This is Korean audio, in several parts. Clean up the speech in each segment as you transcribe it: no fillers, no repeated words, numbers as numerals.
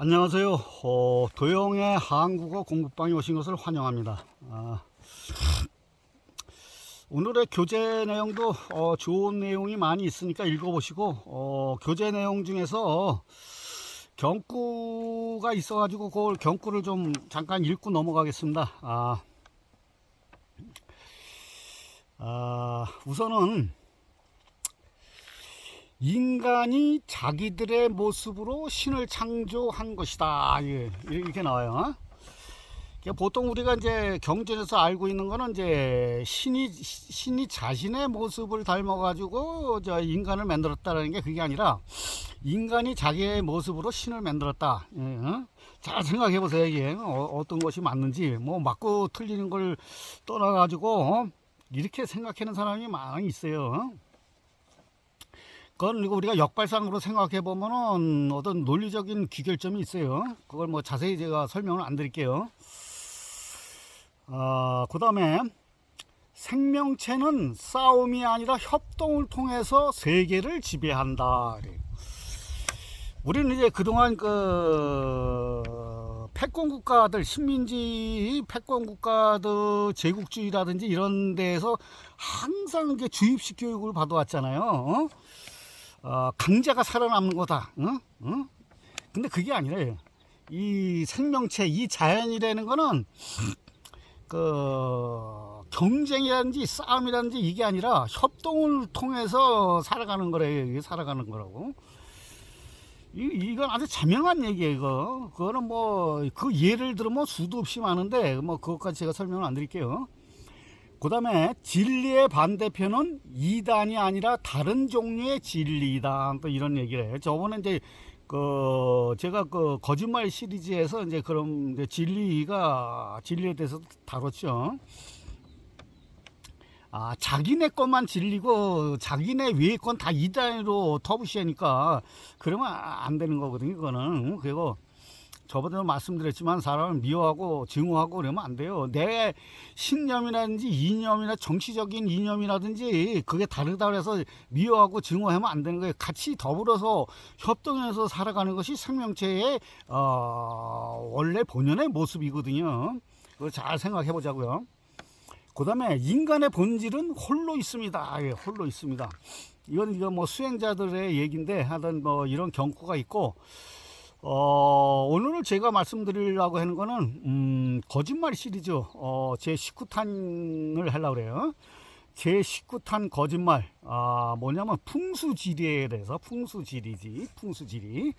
안녕하세요. 도영의 한국어 공부방에 오신 것을 환영합니다. 오늘의 교재 내용도 좋은 내용이 많이 있으니까 읽어보시고, 교재 내용 중에서 경구가 있어가지고 그걸 경구를 좀 잠깐 읽고 넘어가겠습니다. 우선은 인간이 자기들의 모습으로 신을 창조한 것이다. 이렇게 나와요. 보통 우리가 이제 경전에서 알고 있는 거는 이제 신이 자신의 모습을 닮아가지고 인간을 만들었다는 게 그게 아니라 인간이 자기의 모습으로 신을 만들었다. 잘 생각해 보세요. 이게 어떤 것이 맞는지 뭐 맞고 틀리는 걸 떠나가지고 이렇게 생각하는 사람이 많이 있어요. 그건 우리가 역발상으로 생각해 보면은 어떤 논리적인 귀결점이 있어요. 그걸 뭐 자세히 제가 설명을 안 드릴게요. 그 다음에 생명체는 싸움이 아니라 협동을 통해서 세계를 지배한다. 우리는 이제 그동안 패권국가들, 식민지 패권국가들 제국주의라든지 이런 데에서 항상 주입식 교육을 받아왔잖아요. 강자가 살아남는 거다. 근데 그게 아니라 이 생명체, 이 자연이라는 거는 경쟁이라든지 싸움이라든지 이게 아니라 협동을 통해서 살아가는 거래요. 이게 살아가는 거라고. 이건 아주 자명한 얘기예요. 그거는 뭐 그 예를 들으면 수도 없이 많은데 뭐 그것까지 제가 설명을 안 드릴게요. 그 다음에 진리의 반대편은 이단이 아니라 다른 종류의 진리이다. 또 이런 얘기를 해요. 저번에 이제 제가 거짓말 시리즈에서 이제 그럼 이제 진리에 대해서 다뤘죠. 자기네 것만 진리고 자기네 외의 건 다 이단으로 터부시하니까 그러면 안 되는 거거든요. 그거는. 그리고 저번에도 말씀드렸지만 사람을 미워하고 증오하고 그러면 안 돼요. 내 신념이라든지 이념이나 정치적인 이념이라든지 그게 다르다 그래서 미워하고 증오하면 안 되는 거예요. 같이 더불어서 협동해서 살아가는 것이 생명체의 원래 본연의 모습이거든요. 그걸 잘 생각해 보자고요. 그 다음에 인간의 본질은 홀로 있습니다. 홀로 있습니다. 이건 뭐 수행자들의 얘기인데 하여튼 뭐 이런 경고가 있고, 오늘 제가 말씀드리려고 하는 거는 거짓말 시리즈 제 19탄을 하려고 그래요. 제 19탄 거짓말 뭐냐면 풍수지리에 대해서. 풍수지리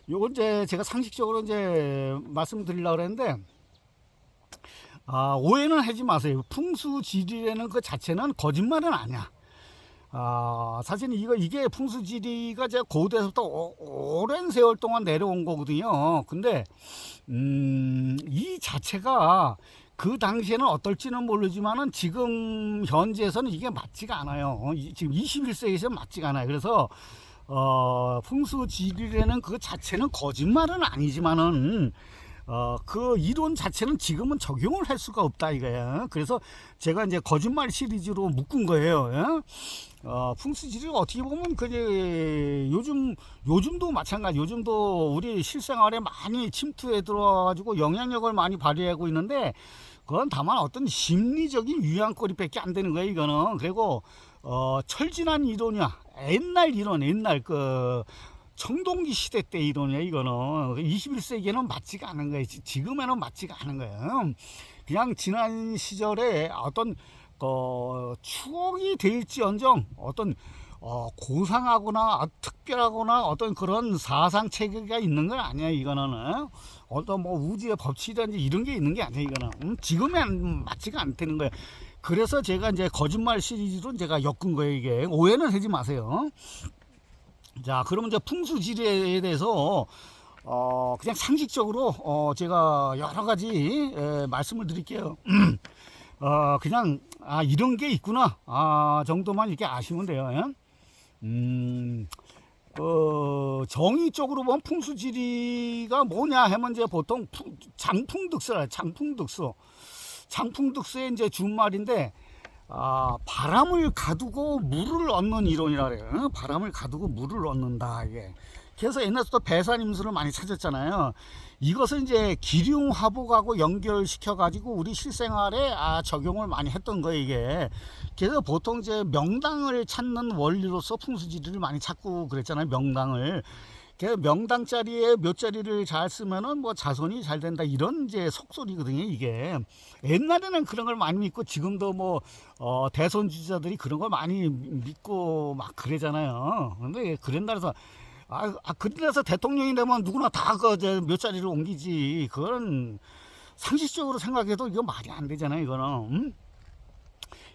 요건 이제 제가 상식적으로 이제 말씀드리려고 그랬는데 오해는 하지 마세요. 풍수지리라는 그 자체는 거짓말은 아니야. 사실 이게 풍수지리가 제가 고대에서부터 오랜 세월 동안 내려온 거거든요. 근데 이 자체가 그 당시에는 어떨지는 모르지만은 지금 현재에서는 이게 맞지가 않아요. 지금 21세기에서 맞지가 않아요. 그래서 풍수지리라는 그 자체는 거짓말은 아니지만은 그 이론 자체는 지금은 적용을 할 수가 없다 이거야. 그래서 제가 이제 거짓말 시리즈로 묶은 거예요. 풍수지리가 어떻게 보면 요즘도 마찬가지. 요즘도 우리 실생활에 많이 침투해 들어와가지고 영향력을 많이 발휘하고 있는데 그건 다만 어떤 심리적인 유양거리밖에 안 되는 거예요. 이거는. 그리고 철진한 이론이야. 옛날 청동기 시대 때 이론이야. 이거는 21세기에는 맞지가 않은 거예요. 지금에는 맞지가 않은 거예요. 그냥 지난 시절에 어떤 추억이 될지언정 어떤 고상하거나 특별하거나 어떤 그런 사상 체계가 있는 건 아니야. 이거는 어떤 뭐 우주의 법칙이라든지 이런 게 있는 게 아니야. 이거는 지금엔 맞지가 않다는 거예요. 그래서 제가 이제 거짓말 시리즈로 제가 엮은 거예요. 이게 오해는 하지 마세요. 자, 그러면 이제 풍수지리에 대해서 그냥 상식적으로 제가 여러 가지 말씀을 드릴게요. 그냥 이런 게 있구나 정도만 이렇게 아시면 돼요. 정의 쪽으로 보면 풍수지리가 뭐냐 하면 이제 보통 장풍득수의 이제 준말인데 바람을 가두고 물을 얻는 이론이라 그래요. 바람을 가두고 물을 얻는다. 이게 그래서 옛날부터 배산 임수를 많이 찾았잖아요. 이것을 이제 기륭 화복하고 연결시켜 가지고 우리 실생활에 적용을 많이 했던 거예요, 이게. 그래서 보통 이제 명당을 찾는 원리로서 풍수지리를 많이 찾고 그랬잖아요, 명당을. 그래서 명당 자리에 몇 자리를 잘 쓰면은 뭐 자손이 잘 된다, 이런 이제 속설이거든요, 이게. 옛날에는 그런 걸 많이 믿고, 지금도 뭐 대선 주자들이 그런 걸 많이 믿고 막 그러잖아요. 근데 그런다 해서 그래서 대통령이 되면 누구나 다 몇 자리를 옮기지. 그거는 상식적으로 생각해도 이거 말이 안 되잖아요, 이거는.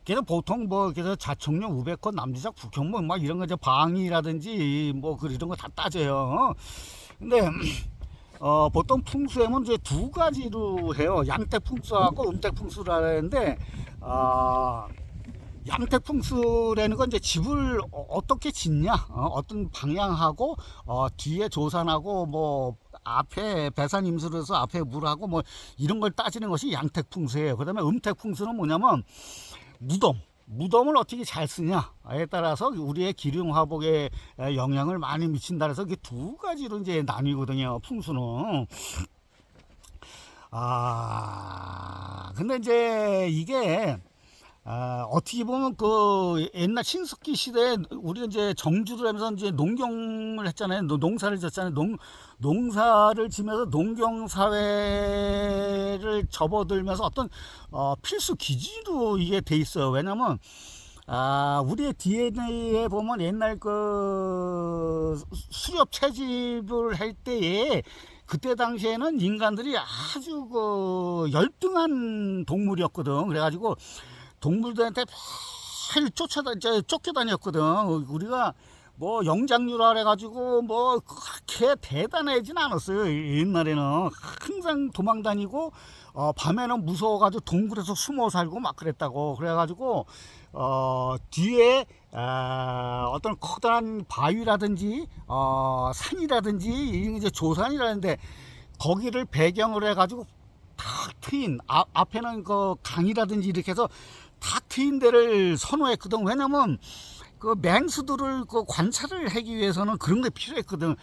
그래서 보통 뭐 그래서 자청령, 우백권, 남지작, 북형무 막 이런 거 이제 방위라든지 뭐 이런 거 다 따져요. 근데 보통 풍수에는 이제 두 가지로 해요. 양택풍수하고 음택풍수라는데, 양택풍수라는 건 이제 집을 어떻게 짓냐, 어떤 방향하고 뒤에 조산하고 뭐 앞에 배산 임수를 해서 앞에 물하고 뭐 이런 걸 따지는 것이 양택풍수예요. 그 다음에 음택풍수는 뭐냐면 무덤을 어떻게 잘 쓰냐에 따라서 우리의 기륭 화복에 영향을 많이 미친다. 그래서 이게 두 가지로 이제 나뉘거든요, 풍수는. 근데 이제 이게 어떻게 보면 그 옛날 신석기 시대에 우리가 이제 정주를 하면서 이제 농경을 했잖아요. 농사를 졌잖아요. 농사를 지면서 농경 사회를 접어들면서 어떤 필수 기지로 이게 돼 있어요. 왜냐면 우리의 DNA에 보면 옛날 그 수렵 채집을 할 때에, 그때 당시에는 인간들이 아주 그 열등한 동물이었거든. 그래가지고 동물들한테 매일 쫓겨다녔거든. 우리가 뭐 영장류라 해가지고 뭐 그렇게 대단하진 않았어요. 옛날에는 항상 도망다니고 밤에는 무서워가지고 동굴에서 숨어 살고 막 그랬다고. 그래가지고 뒤에 어떤 커다란 바위라든지 산이라든지 이제 조산이라는데, 거기를 배경으로 해가지고 탁 트인 앞에는 그 강이라든지 이렇게 해서 탁 트인 데를 선호했거든. 왜냐면 그 맹수들을 그 관찰을 하기 위해서는 그런 게 필요했거든.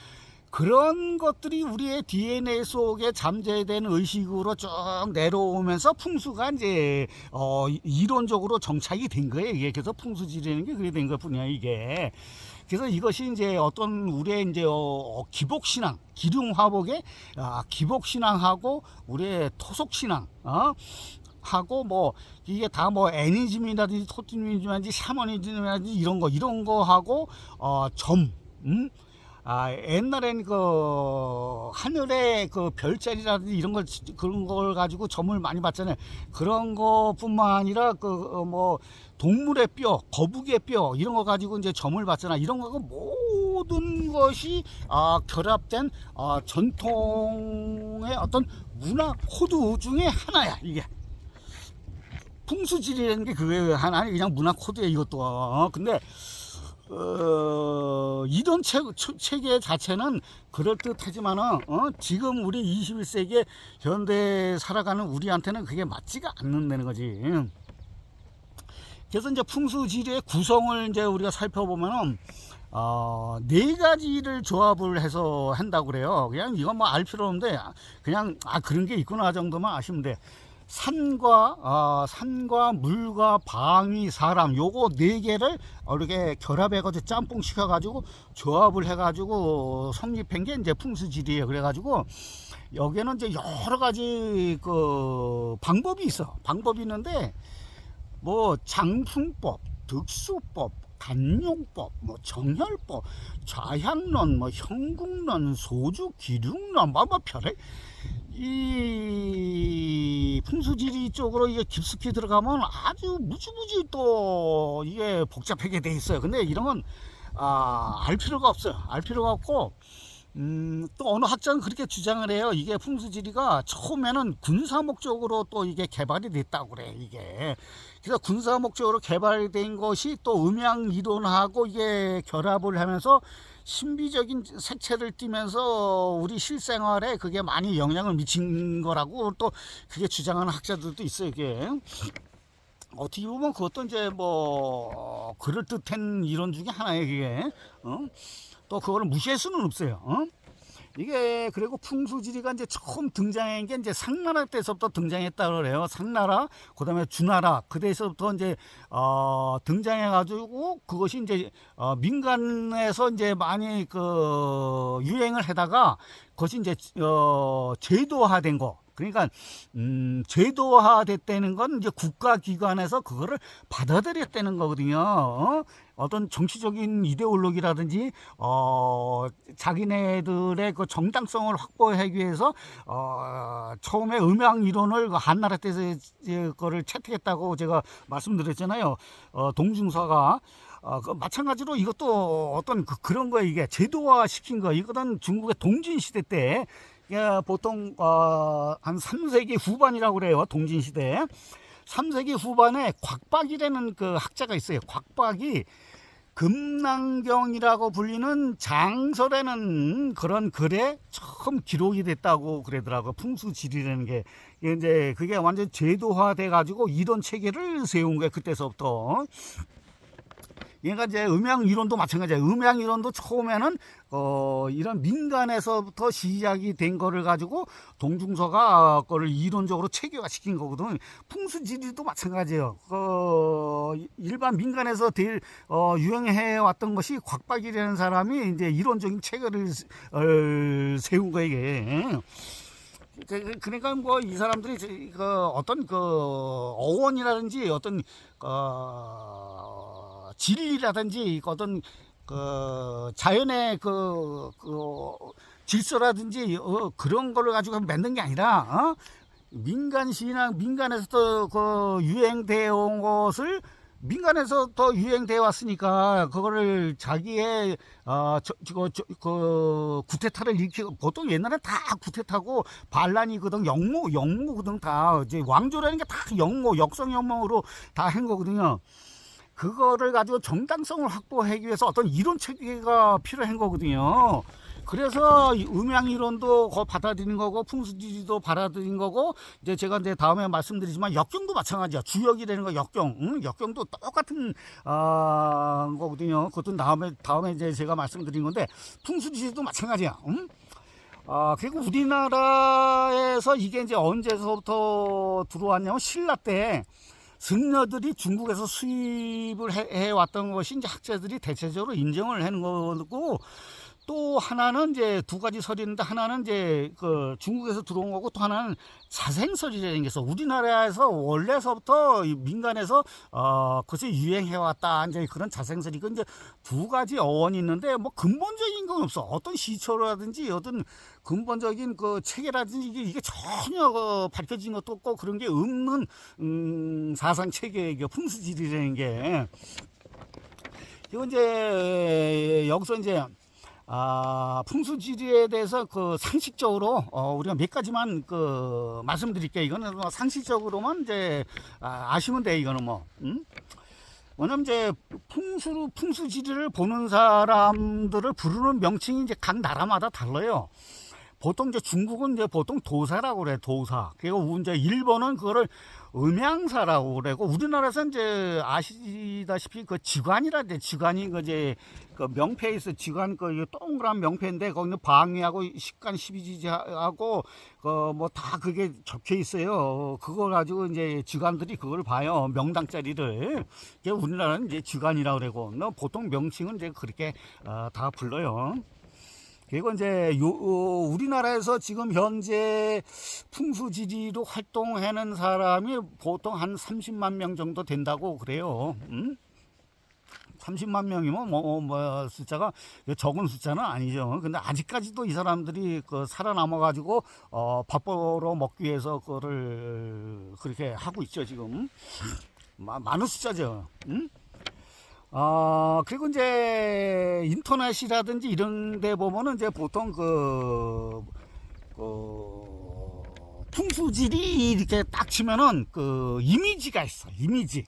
그런 것들이 우리의 DNA 속에 잠재된 의식으로 쭉 내려오면서 풍수가 이제 이론적으로 정착이 된 거예요, 이게. 그래서 풍수지리라는 게 그래 된 것 뿐이야, 이게. 그래서 이것이 이제 어떤 우리의 이제 기복신앙, 기륭화복의 기복신앙하고 우리의 토속신앙, 하고 뭐 이게 다 뭐 애니즘이라든지 토티즘이라든지 샤머니즘이라든지 이런 거 하고 옛날엔 그 하늘에 그 별자리라든지 이런 걸, 그런 걸 가지고 점을 많이 봤잖아요. 그런 거뿐만 아니라 그 뭐 동물의 뼈, 거북이의 뼈 이런 거 가지고 이제 점을 봤잖아. 이런 거 모든 것이 결합된 전통의 어떤 문화 코드 중에 하나야, 이게. 풍수지리라는 게 그게 하나의 그냥 문화 코드야, 이것도. 근데 이런 체계 자체는 그럴듯하지만은 지금 우리 21세기에 현대 살아가는 우리한테는 그게 맞지가 않는다는 거지. 그래서 이제 풍수지리의 구성을 이제 우리가 살펴보면은 네 가지를 조합을 해서 한다고 그래요. 그냥 이건 뭐 알 필요 없는데 그냥 그런 게 있구나 정도만 아시면 돼. 산과 물과 방위, 사람, 요거 네 개를 이렇게 결합해가지고 짬뽕 시켜가지고 조합을 해가지고 성립한 게 이제 풍수지리예요. 그래가지고 여기에는 이제 여러 가지 그 방법이 있어. 방법이 있는데 뭐 장풍법, 득수법, 간용법, 뭐 정혈법, 좌향론, 뭐 형국론, 소주 기륭론, 뭐 별의 이 풍수지리 쪽으로 이게 깊숙이 들어가면 아주 무지무지 또 이게 복잡하게 돼 있어요. 근데 이런 건 알 필요가 없어요. 알 필요가 없고 또 어느 학자는 그렇게 주장을 해요. 이게 풍수지리가 처음에는 군사 목적으로 또 이게 개발이 됐다고 그래, 이게. 그래서 군사 목적으로 개발된 것이 또 음양 이론하고 이게 결합을 하면서 신비적인 색채를 띠면서 우리 실생활에 그게 많이 영향을 미친 거라고 또 그게 주장하는 학자들도 있어요, 이게. 어떻게 보면 그것도 이제 뭐 그럴듯한 이론 중에 하나예요, 그게. 또 그거를 무시할 수는 없어요. 이게 그리고 풍수지리가 이제 처음 등장한 게 이제 상나라 때서부터 등장했다 그래요. 상나라, 그다음에 주나라 그때서부터 이제 등장해가지고 그것이 이제 민간에서 이제 많이 그 유행을 하다가 그것이 이제 제도화된 거. 그러니까 제도화됐다는 건 이제 국가기관에서 그거를 받아들였다는 거거든요. 어떤 정치적인 이데올로기라든지 자기네들의 그 정당성을 확보하기 위해서 처음에 음양 이론을 한나라 때서 그거를 채택했다고 제가 말씀드렸잖아요. 동중서가 마찬가지로 이것도 어떤 그런 거에 이게 제도화 시킨 거. 이거는 중국의 동진 시대 때 보통 한 3세기 후반이라고 그래요. 동진 시대 3세기 후반에 곽박이라는 그 학자가 있어요. 곽박이 금낭경이라고 불리는 장설에는 그런 글에 처음 기록이 됐다고 그러더라고요. 풍수지리라는 게 이제 그게 완전 제도화돼 가지고 이론 체계를 세운 거예요. 그때서부터. 얘가 이제 음양 이론도 마찬가지예요. 음양 이론도 처음에는 이런 민간에서부터 시작이 된 거를 가지고 동중서가 그걸 이론적으로 체계화시킨 거거든. 풍수지리도 마찬가지예요. 일반 민간에서 유행해 왔던 것이 곽박이라는 사람이 이제 이론적인 체계를 세운 거예요. 이게. 그러니까 뭐 이 사람들이 어떤 어원이라든지 어떤 진리라든지 어떤 자연의 질서라든지 그런 거를 가지고 만든 게 아니라 민간 신앙 민간에서 유행되어 온 것을 민간에서 더 유행되어 왔으니까 그거를 자기의 구테타를 일으키고 보통 옛날에 다 구테타고 반란이거든 영모거든 다 이제 왕조라는 게 다 역성 영모로 다 한 거거든요. 그거를 가지고 정당성을 확보하기 위해서 어떤 이론 체계가 필요한 거거든요. 그래서 음양 이론도 받아들인 거고 풍수지리도 받아들인 거고 이제 제가 이제 다음에 말씀드리지만 역경도 마찬가지야. 주역이라는 거 역경, 역경도 똑같은 거거든요. 그것도 다음에 이제 제가 말씀드린 건데 풍수지리도 마찬가지야. 그리고 우리나라에서 이게 이제 언제서부터 들어왔냐면 신라 때 승려들이 중국에서 수입을 해왔던 것이 이제 학자들이 대체적으로 인정을 하는 거고, 또 하나는 이제 두 가지 설이 있는데 하나는 이제 중국에서 들어온 거고 또 하나는 자생설이라는 게 있어. 우리나라에서 원래서부터 민간에서 그것이 유행해왔다 이제 그런 자생설이고 이제 두 가지 어원이 있는데 뭐 근본적인 건 없어. 어떤 시초라든지 어떤 근본적인 체계라든지 이게 전혀 밝혀진 것도 없고 그런 게 없는 사상 체계 풍수지리라는 게. 이거 이제 여기서 이제 풍수지리에 대해서 상식적으로 우리가 몇 가지만 말씀드릴게요. 이거는 뭐 상식적으로만 이제 아시면 돼. 이거는 뭐 왜냐면 이제 풍수지리를 보는 사람들을 부르는 명칭이 이제 각 나라마다 달라요. 보통 이제 중국은 이제 보통 도사라고 그래, 도사. 그리고 이제 일본은 그거를 음양사라고 그래고, 우리나라에서 이제 아시다시피 지관이라 돼. 지관이 이제 명패에 있어. 지관 동그란 명패인데 거기는 방위하고 식간 12지하고 뭐 다 그게 적혀 있어요. 그거 가지고 이제 지관들이 그걸 봐요. 명당짜리를. 우리나라는 이제 지관이라고 그러고, 보통 명칭은 이제 그렇게 다 불러요. 그리고 이제 우리나라에서 지금 현재 풍수지리로 활동하는 사람이 보통 한 30만 명 정도 된다고 그래요. 30만 명이면 뭐 숫자가 적은 숫자는 아니죠. 근데 아직까지도 이 사람들이 살아남아 가지고 밥 벌어 먹기 위해서 그거를 그렇게 하고 있죠. 지금 많은 숫자죠. 그리고 이제 인터넷이라든지 이런 데 보면은 이제 보통 풍수지리 이렇게 딱 치면은 이미지가 있어. 이미지.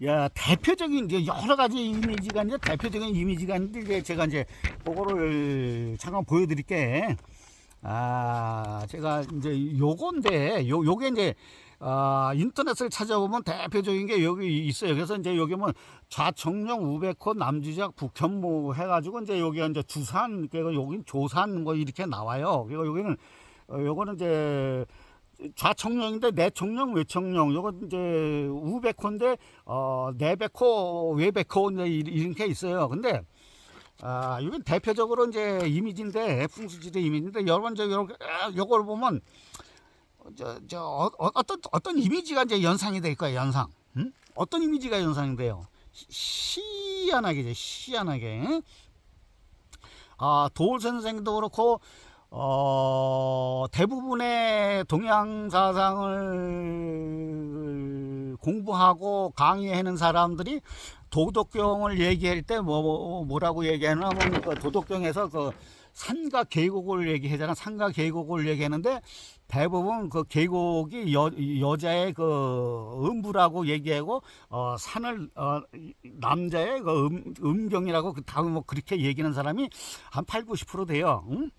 야, 대표적인 이제 여러 가지 이미지가 이제 대표적인 이미지가 있는데 제가 이제 그거를 잠깐 보여드릴게. 제가 이제 요건데 요게 이제 인터넷을 찾아보면 대표적인 게 여기 있어요. 그래서 이제 여기 뭐 좌청령, 우백호, 남주작, 북현무 해가지고 이제 여기가 이제 주산, 그리고 여긴 조산 뭐 이렇게 나와요. 그리고 여기는 요거는 이제 좌청령인데 내청령, 외청령, 요거 이제 우백호인데 내백호, 외백호 이제 이렇게 있어요. 근데 이건 대표적으로 이제 이미지인데 풍수지대 이미지인데 여러분 요걸 보면 어떤 이미지가 이제 연상이 될 거예요. 연상. 응? 어떤 이미지가 연상이 돼요? 희한하게, 희한하게. 도울 선생도 그렇고 대부분의 동양사상을 공부하고 강의하는 사람들이 도덕경을 얘기할 때 뭐라고 얘기하냐면 그 도덕경에서 그 산과 계곡을 얘기하잖아. 산과 계곡을 얘기하는데 대부분 그 계곡이 여자의 그 음부라고 얘기하고 산을 남자의 그 음경이라고 다음 뭐 그렇게 얘기하는 사람이 한 80~90% 돼요. 응?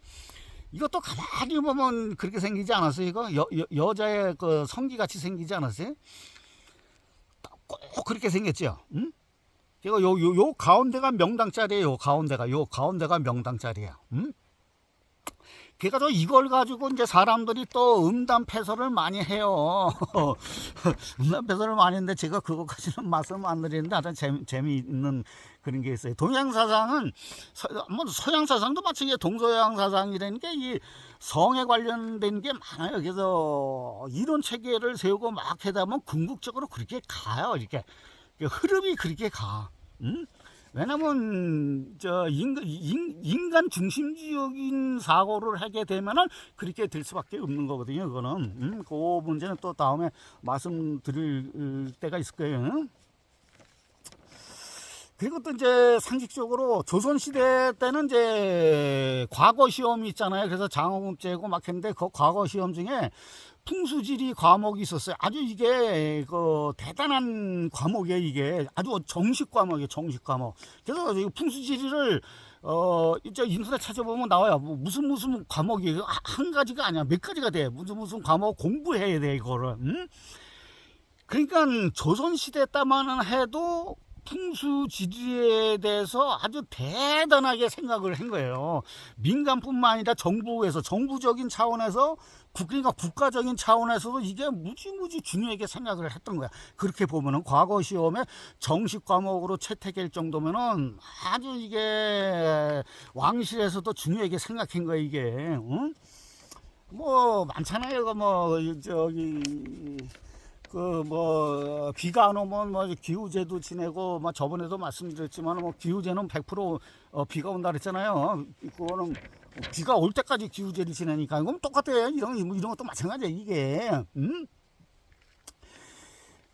이것도 가만히 보면 그렇게 생기지 않았어요? 이거 여자의 그 성기 같이 생기지 않았어요? 꼭 그렇게 생겼죠. 응? 제가 요 가운데가 명당짜리예요. 가운데가 명당짜리야. 응? 그래서 이걸 가지고 이제 사람들이 또 음담패설을 많이 해요. 음담패설을 많이 했는데 제가 그것까지는 말씀 안 드리는데 하여튼 재미있는 그런 게 있어요. 동양사상은 뭐 서양사상도 마찬가지예요. 동서양사상이라는 게 이 성에 관련된 게 많아요. 그래서 이론 체계를 세우고 막 하다 보면 궁극적으로 그렇게 가요. 이렇게 흐름이 그렇게 가. 응? 왜냐면 인간 중심적인 사고를 하게 되면은 그렇게 될 수밖에 없는 거거든요. 그거는 그 문제는 또 다음에 말씀드릴 때가 있을 거예요. 그리고 또 이제 상식적으로 조선시대 때는 이제 과거 시험이 있잖아요. 그래서 장어금제고 막 했는데 그 과거 시험 중에 풍수지리 과목이 있었어요. 아주 이게 그 대단한 과목이에요. 이게 아주 정식 과목이에요. 정식 과목. 그래서 풍수지리를 이제 인터넷 찾아보면 나와요. 뭐 무슨 과목이에요. 한 가지가 아니야. 몇 가지가 돼. 무슨 과목 공부해야 돼 이거를. 응? 그러니까 조선시대 때만은 해도 풍수지리에 대해서 아주 대단하게 생각을 한 거예요. 민간뿐만 아니라 정부에서 정부적인 차원에서 그러니까 국가적인 차원에서도 이게 무지무지 중요하게 생각을 했던 거야. 그렇게 보면은 과거 시험에 정식 과목으로 채택할 정도면은 아주 이게 왕실에서도 중요하게 생각한 거야 이게. 응? 뭐 많잖아요. 뭐 저기 비가 안 오면 뭐 기후제도 지내고 뭐 저번에도 말씀드렸지만 뭐 기후제는 100% 비가 온다 그랬잖아요. 그거는 비가 올 때까지 기후제를 지내니까 이건 똑같아요. 이런 것도 마찬가지야 이게.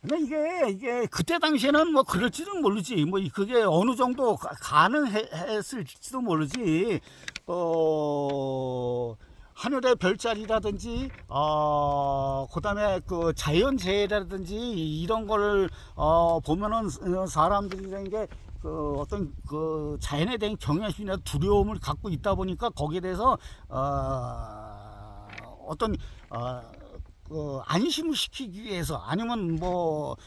근데 이게 그때 당시에는 뭐 그럴지는 모르지. 뭐 그게 어느 정도 가능했을지도 모르지. 하늘의 별자리라든지 그다음에 그 자연재해라든지 이런 거를 보면은 사람들이라는 게 그 어떤 그 자연에 대한 경외심이나 두려움을 갖고 있다 보니까 거기에 대해서 어떤 그 안심을 시키기 위해서 아니면 뭐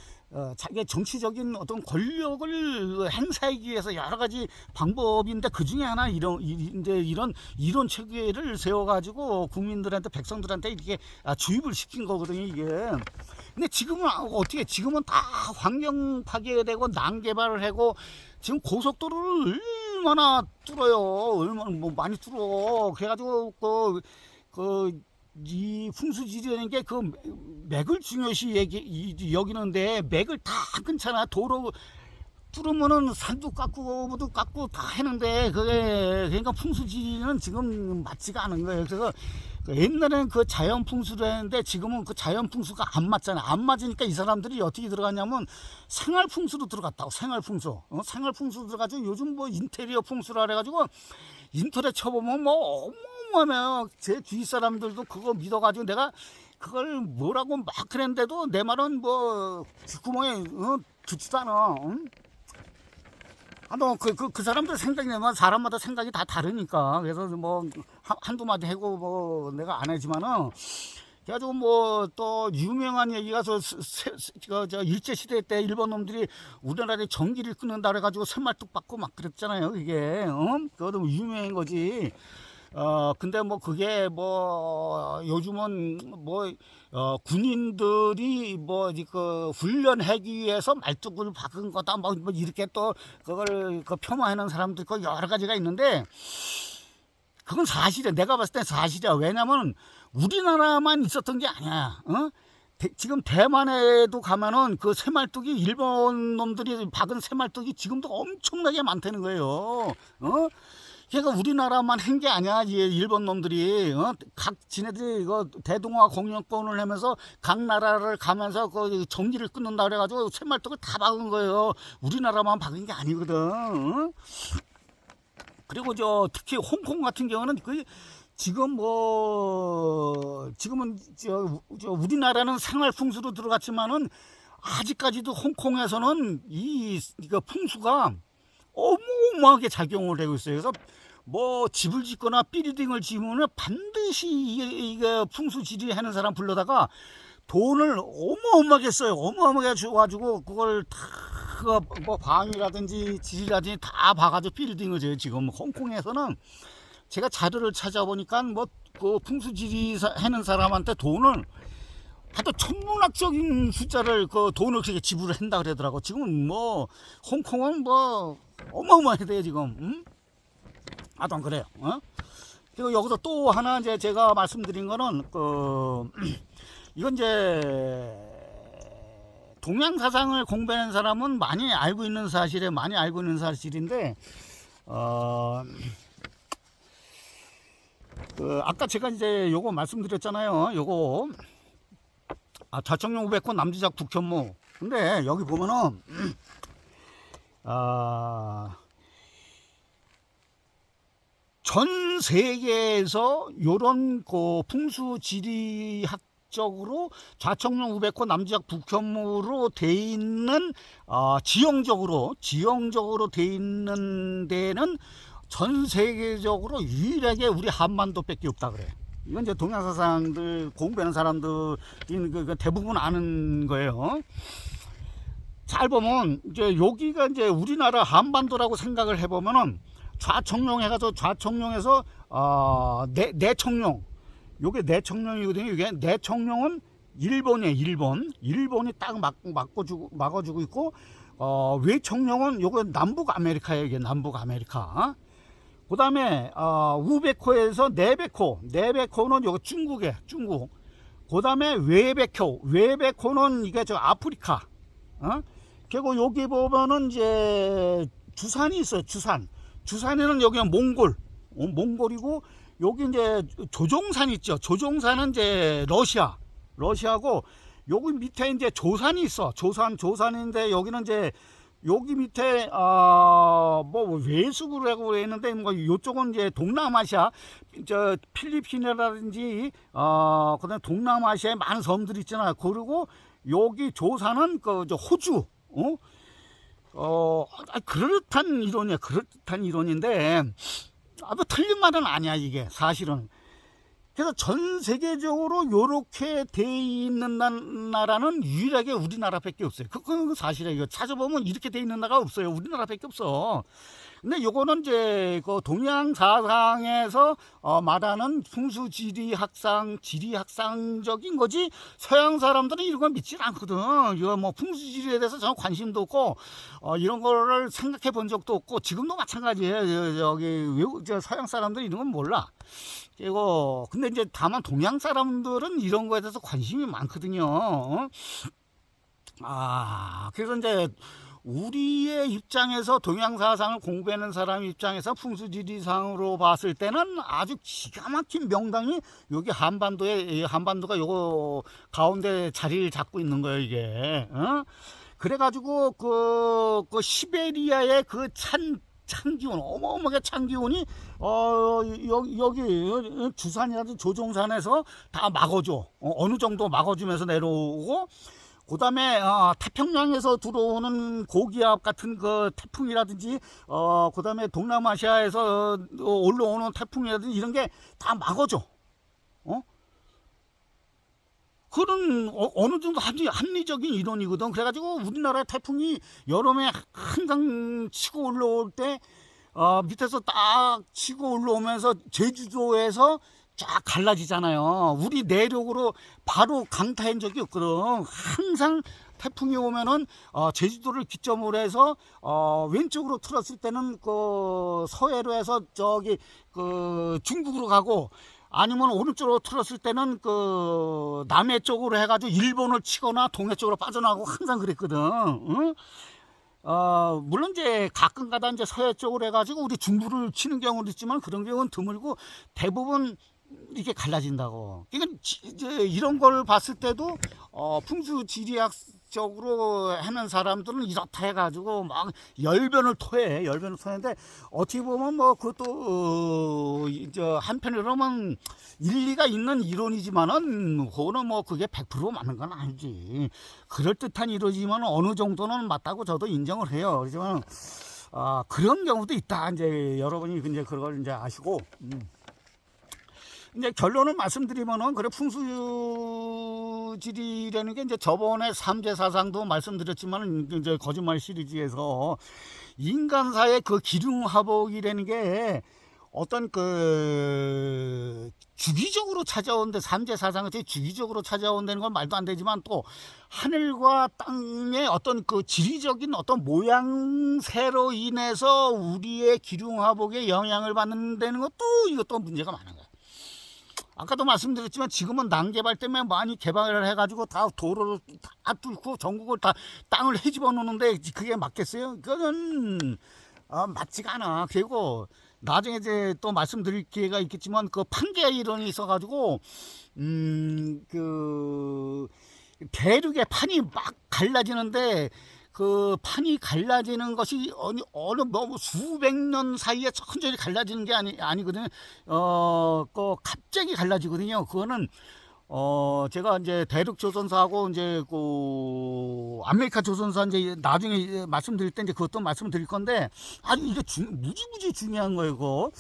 자기의 정치적인 어떤 권력을 행사하기 위해서 여러 가지 방법인데 그 중에 하나 이런 이론 체계를 세워가지고 국민들한테 백성들한테 이렇게 주입을 시킨 거거든요 이게. 근데 지금은 어떻게? 지금은 다 환경 파괴되고 난개발을 하고 지금 고속도로를 얼마나 뚫어요. 얼마나 뭐 많이 뚫어. 그래가지고 이 풍수지리라는 게 그 맥을 중요시 여기는데 맥을 다 끊잖아. 도로 뚫으면은 산도 깎고 뭐도 깎고 다 했는데 그게 그러니까 풍수지리는 지금 맞지가 않은 거예요. 그래서 옛날에는 그 자연 풍수를 했는데 지금은 그 자연 풍수가 안 맞잖아. 안 맞으니까 이 사람들이 어떻게 들어갔냐면 생활 풍수로 들어갔다고. 생활 풍수. 생활 풍수 들어가지고 요즘 뭐 인테리어 풍수라 그래가지고 인터넷 쳐보면 뭐 어마어마해요. 제 주위 사람들도 그거 믿어가지고 내가 그걸 뭐라고 막 그랬는데도 내 말은 뭐 귓구멍에 듣지도 않아. 그 사람들 생각이 내면 사람마다 생각이 다 다르니까. 그래서 뭐 한두 마디 하고 뭐 내가 안 하지만은 그래가지고 뭐 또 유명한 얘기가 저 일제 시대 때 일본 놈들이 우리나라에 전기를 끊는다 그래가지고 새말뚝 받고 막 그랬잖아요. 이게 그것도 유명한 거지. 근데 뭐 그게 뭐 요즘은 뭐 군인들이 뭐그 훈련하기 위해서 말뚝을 박은 거다 뭐 이렇게 또 그걸 그 폄하하는 사람들 그 여러 가지가 있는데 그건 사실이야. 내가 봤을 때 사실이야. 왜냐면 우리나라만 있었던 게 아니야. 지금 대만에도 가면은 그 새말뚝이 일본 놈들이 박은 새말뚝이 지금도 엄청나게 많다는 거예요. 그러니까 우리나라만 한 게 아니야. 일본 놈들이 각 지네들이 이거 대동아 공영권을 하면서 각 나라를 가면서 그 전기를 끊는다 그래가지고 새말뚝을 다 박은 거예요. 우리나라만 박은 게 아니거든. 그리고 특히 홍콩 같은 경우는 지금은 우리나라는 생활 풍수로 들어갔지만은 아직까지도 홍콩에서는 이거 풍수가 어마어마하게 작용을 하고 있어요. 그래서 뭐 집을 짓거나 빌딩을 지으면 반드시 이게 풍수지리 하는 사람 불러다가 돈을 어마어마하게 써요. 어마어마하게 줘가지고 그걸 다 뭐 방이라든지 지리라든지 다 봐가지고 빌딩을 지어요. 지금 홍콩에서는 제가 자료를 찾아보니까 뭐 그 풍수지리 하는 사람한테 돈을 하여튼 천문학적인 숫자를 그 돈을 그렇게 지불을 한다 그러더라고. 지금 뭐 홍콩은 뭐 어마어마해 돼요 지금. 하여튼 그래요. 그리고 여기서 또 하나 이제 제가 말씀드린 거는 이건 이제 동양 사상을 공부하는 사람은 많이 알고 있는 사실인데 아까 제가 이제 요거 말씀드렸잖아요. 요거 좌청룡 500호 남지작 북현무. 근데 여기 보면은 전 세계에서 요런 그 풍수 지리학적으로 좌청룡 500호 남지작 북현무로 돼 있는 지형적으로 돼 있는 데는 전 세계적으로 유일하게 우리 한반도밖에 없다 그래. 이건 이제 동양사상들 공부하는 사람들이 대부분 아는 거예요. 잘 보면 이제 여기가 이제 우리나라 한반도라고 생각을 해보면은 좌청룡 해가지고 좌청룡에서 내청룡, 요게 내청룡이거든요. 이게 내청룡은 일본이에요. 일본이 딱 막아주고 있고 외청룡은 요게 남북 아메리카예요. 이게 남북 아메리카. 그 다음에 우백호에서 내백호는 요거 중국. 그 다음에 외백호는 이게 저 아프리카. 그리고 여기 보면은 이제 주산이 있어요. 주산에는 여기는 몽골이고 여기 이제 조종산 있죠. 조종산은 이제 러시아고 여기 밑에 이제 조산이 있어. 조산인데 여기는 이제 여기 밑에 뭐 외숙이라고 했는데 뭐 요쪽은 이제 동남아시아 저 필리핀이라든지 그다음에 동남아시아에 많은 섬들이 있잖아요. 그리고 여기 조산은 저 호주. 그럴듯한 이론인데 뭐 틀린 말은 아니야 이게 사실은. 그래서 전 세계적으로 요렇게 돼 있는 나라는 유일하게 우리나라밖에 없어요. 그건 사실이에요. 이거 찾아보면 이렇게 돼 있는 나라가 없어요. 우리나라밖에 없어. 근데 요거는 이제 그 동양 사상에서 말하는 지리학상적인 거지, 서양 사람들은 이런 걸 믿지 않거든. 이거 뭐 풍수지리에 대해서 전혀 관심도 없고 이런 거를 생각해 본 적도 없고, 지금도 마찬가지예요. 여기 서양 사람들은 이런 건 몰라. 그리고 근데 이제 다만 동양 사람들은 이런 거에 대해서 관심이 많거든요. 그래서 이제 우리의 입장에서 동양 사상을 공부하는 사람 입장에서 풍수지리상으로 봤을 때는 아주 기가 막힌 명당이 여기 한반도가 요거 가운데 자리를 잡고 있는 거예요 이게. 그래가지고 그 시베리아의 그 찬기온, 어마어마하게 찬기온이 여기 주산이라든지 조종산에서 다 막아줘. 어느 정도 막아주면서 내려오고, 그 다음에 태평양에서 들어오는 고기압 같은 그 태풍이라든지 그 다음에 동남아시아에서 올라오는 태풍이라든지 이런 게 다 막아줘. 그런 어느 정도 합리적인 이론이거든. 그래가지고 우리나라 태풍이 여름에 항상 치고 올라올 때 밑에서 딱 치고 올라오면서 제주도에서 쫙 갈라지잖아요. 우리 내륙으로 바로 강타한 적이 없거든. 항상 태풍이 오면은 제주도를 기점으로 해서 왼쪽으로 틀었을 때는 그 서해로 해서 저기 그 중국으로 가고, 아니면 오른쪽으로 틀었을 때는 그 남해 쪽으로 해가지고 일본을 치거나 동해 쪽으로 빠져나가고 항상 그랬거든. 응? 물론 이제 가끔가다 이제 서해 쪽으로 해가지고 우리 중부를 치는 경우도 있지만 그런 경우는 드물고 대부분 이렇게 갈라진다고. 그러니까 이제 이런 걸 봤을 때도 풍수 지리학적으로 하는 사람들은 이렇다 해가지고 막 열변을 토해. 열변을 토하는데 어떻게 보면 뭐 그것도 이제 한편으로는 일리가 있는 이론이지만은 그거는 뭐 그게 100% 맞는 건 아니지. 그럴듯한 이론이지만 어느 정도는 맞다고 저도 인정을 해요. 그렇지만 그런 경우도 있다. 이제 여러분이 이제 그걸 이제 아시고. 이제 결론을 말씀드리면은, 그래, 풍수지리라는 게 이제 저번에 삼재사상도 말씀드렸지만, 이제 거짓말 시리즈에서 인간사의 그 기륭화복이라는 게 어떤 그 주기적으로 찾아오는데, 삼재사상은 주기적으로 찾아온다는 건 말도 안 되지만, 또 하늘과 땅의 어떤 그 지리적인 어떤 모양새로 인해서 우리의 기륭화복에 영향을 받는다는 것도 이것도 문제가 많은 거야. 아까도 말씀드렸지만 지금은 난개발 때문에 많이 개발을 해가지고 다 도로를 다 뚫고 전국을 다 땅을 헤집어 놓는데 그게 맞겠어요? 그거는 맞지가 않아. 그리고 나중에 이제 또 말씀드릴 기회가 있겠지만 그 판계 이론이 있어가지고 그 대륙의 판이 막 갈라지는데 그 판이 갈라지는 것이 어느 뭐 수백 년 사이에 천천히 갈라지는 게 아니거든요. 그 갑자기 갈라지거든요. 그거는 제가 이제 대륙 조선사하고 이제 그 아메리카 조선사 이제 나중에 말씀드릴 때 이제 그것도 말씀드릴 건데, 아주 이게 무지무지 중요한 거예요. 그거.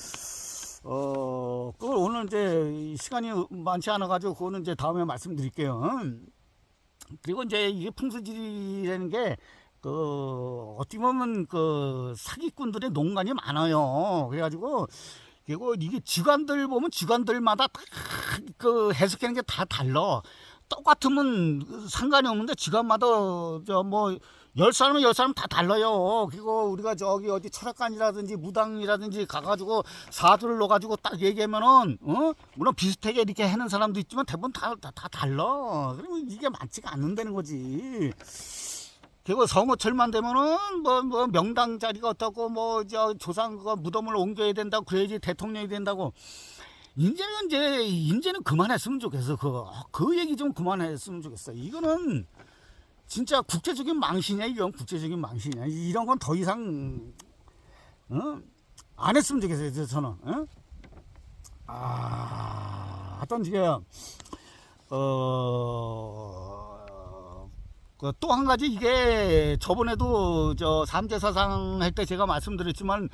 그걸 오늘 이제 시간이 많지 않아 가지고 그거는 이제 다음에 말씀드릴게요. 그리고 이제 이게 풍수지리라는 게 어떻게 보면 그 사기꾼들의 농간이 많아요. 그래가지고, 그리고 이게 지관들 보면 지관들마다 다 그 해석하는 게 다 달라. 똑같으면 상관이 없는데 지관마다 뭐 10사람은 10사람 다 달라요. 그리고 우리가 저기 어디 철학관이라든지 무당이라든지 가가지고 사주를 넣어가지고 딱 얘기하면은 물론 비슷하게 이렇게 하는 사람도 있지만 대부분 다 달라. 그러면 이게 맞지가 않는다는 거지. 그리고 성호철만 되면은 뭐 명당 자리가 어떻고 뭐 저 조상 그 무덤을 옮겨야 된다고, 그래야지 대통령이 된다고. 이제는 그만했으면 좋겠어. 그 얘기 좀 그만했으면 좋겠어. 이거는 진짜 국제적인 망신이야. 이건 국제적인 망신이야. 이런 건 더 이상 안 했으면 좋겠어요. 저는. 하여튼 지금 또 한 가지, 이게 저번에도 저 삼재사상 할 때 제가 말씀드렸지만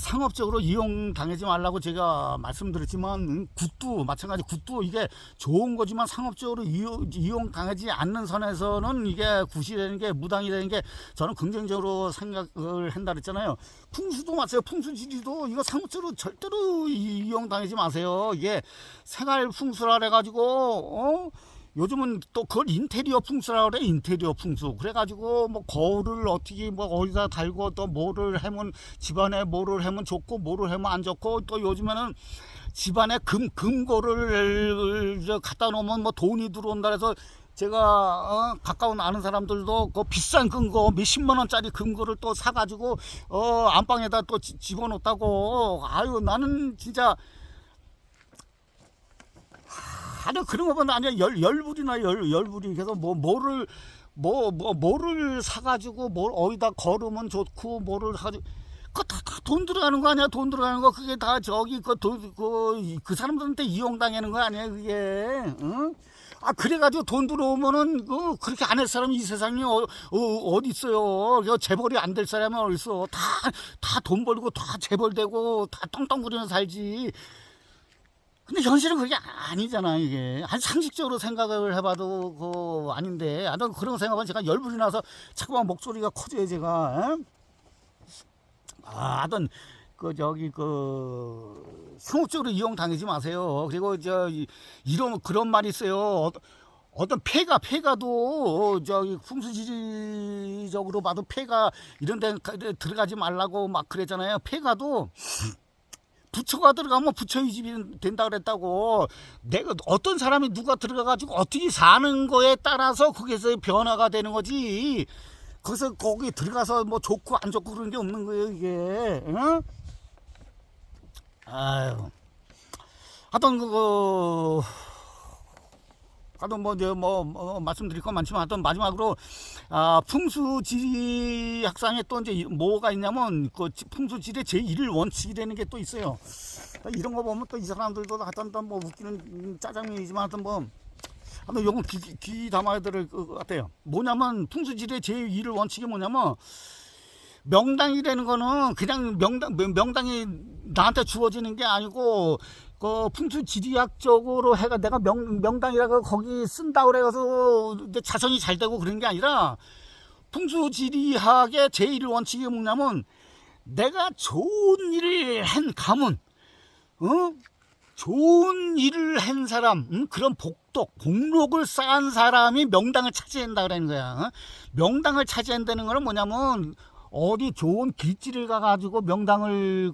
상업적으로 이용당하지 말라고 제가 말씀드렸지만, 굿도 마찬가지. 굿도 이게 좋은 거지만 상업적으로 이용당하지 않는 선에서는 이게 굿이라는 게, 무당이라는 게 저는 긍정적으로 생각을 한다 그랬잖아요. 풍수도 마찬가지예요. 풍수지리도 이거 상업적으로 절대로 이용당하지 마세요. 이게 생활 풍수라 그래가지고 요즘은 또 그걸 인테리어 풍수라고 그래. 인테리어 풍수. 그래가지고 뭐 거울을 어떻게 뭐 어디다 달고 또 뭐를 하면 집안에 뭐를 하면 좋고 뭐를 하면 안 좋고, 또 요즘에는 집안에 금고를 갖다 놓으면 뭐 돈이 들어온다 해서 제가 가까운 아는 사람들도 그 비싼 금고 몇십만 원짜리 금고를 또 사가지고 안방에다 또 집어넣었다고. 아유, 나는 진짜 아니 그런 거 보면 아니야. 열불이나 열불이. 그래서 뭐를 사가지고 뭘 어디다 걸으면 좋고 뭐를 사가지고 그거 다 돈 들어가는 거 아니야. 돈 들어가는 거. 그게 다 저기 그 사람들한테 이용당하는 거 아니야 그게. 응? 그래가지고 돈 들어오면은 그렇게 안 할 사람이 이 세상에 어디 있어요. 재벌이 안 될 사람이 어디 있어. 다 돈 벌고 다 재벌되고 다 떵떵거리는 살지. 근데 현실은 그게 아니잖아. 이게 한 상식적으로 생각을 해봐도 그 아닌데, 하여튼 그런 생각은 제가 열불이 나서 자꾸만 목소리가 커져요 제가. 에? 하여튼 저기 상업적으로 이용당하지 마세요. 그리고 이런 그런 말이 있어요. 어떤 폐가도 저기 풍수지리적으로 봐도 폐가 이런 데 들어가지 말라고 막 그랬잖아요. 폐가도 부처가 들어가면 부처 유집이 된다 그랬다고. 내가 어떤 사람이 누가 들어가가지고 어떻게 사는 거에 따라서 거기서 변화가 되는 거지. 거기서 거기 들어가서 뭐 좋고 안 좋고 그런 게 없는 거예요 이게. 응? 아유. 하여튼 하여튼 말씀드릴 건 많지만 하여튼 마지막으로 풍수지리 학상에 또 이제 뭐가 있냐면 그 풍수지리의 제1 원칙이 되는 게 또 있어요. 이런 거 보면 또 이 사람들도 하여튼 뭐 웃기는 짜장면이지만 하여튼 요건 귀 담아야 될 것 같아요. 뭐냐면 풍수지리의 제1 원칙이 뭐냐면 명당이라는 거는 그냥 명당이 나한테 주어지는 게 아니고 그 풍수지리학적으로 해가 내가 명당이라고 거기 쓴다고 그래서 내 자손이 잘 되고 그런 게 아니라 풍수지리학의 제1 원칙이 뭐냐면 내가 좋은 일을 한 가문, 좋은 일을 한 사람, 그런 공록을 쌓은 사람이 명당을 차지한다 그러는 거야. 명당을 차지한다는 거는 뭐냐면 어디 좋은 길지를 가가지고 명당을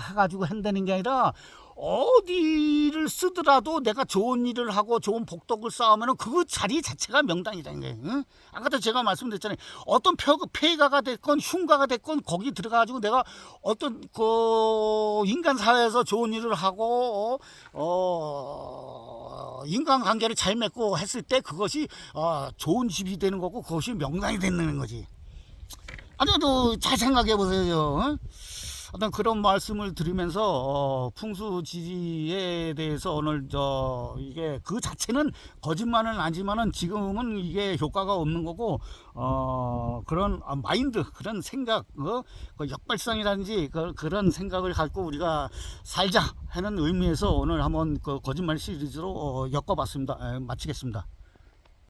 해가지고 한다는 게 아니라 어디를 쓰더라도 내가 좋은 일을 하고 좋은 복덕을 쌓으면 그 자리 자체가 명당이라는 거예요. 응? 아까도 제가 말씀드렸잖아요. 어떤 폐가가 됐건 흉가가 됐건 거기 들어가가지고 내가 어떤 인간 사회에서 좋은 일을 하고 인간관계를 잘 맺고 했을 때 그것이 좋은 집이 되는 거고 그것이 명당이 되는 거지. 아니도 잘 생각해 보세요. 어떤 그런 말씀을 드리면서 풍수지리에 대해서 오늘 이게 그 자체는 거짓말은 아니지만은 지금은 이게 효과가 없는 거고 그런 마인드, 그런 생각, 역발상이라든지 그런 생각을 갖고 우리가 살자 하는 의미에서 오늘 한번 거짓말 시리즈로 엮어봤습니다. 마치겠습니다.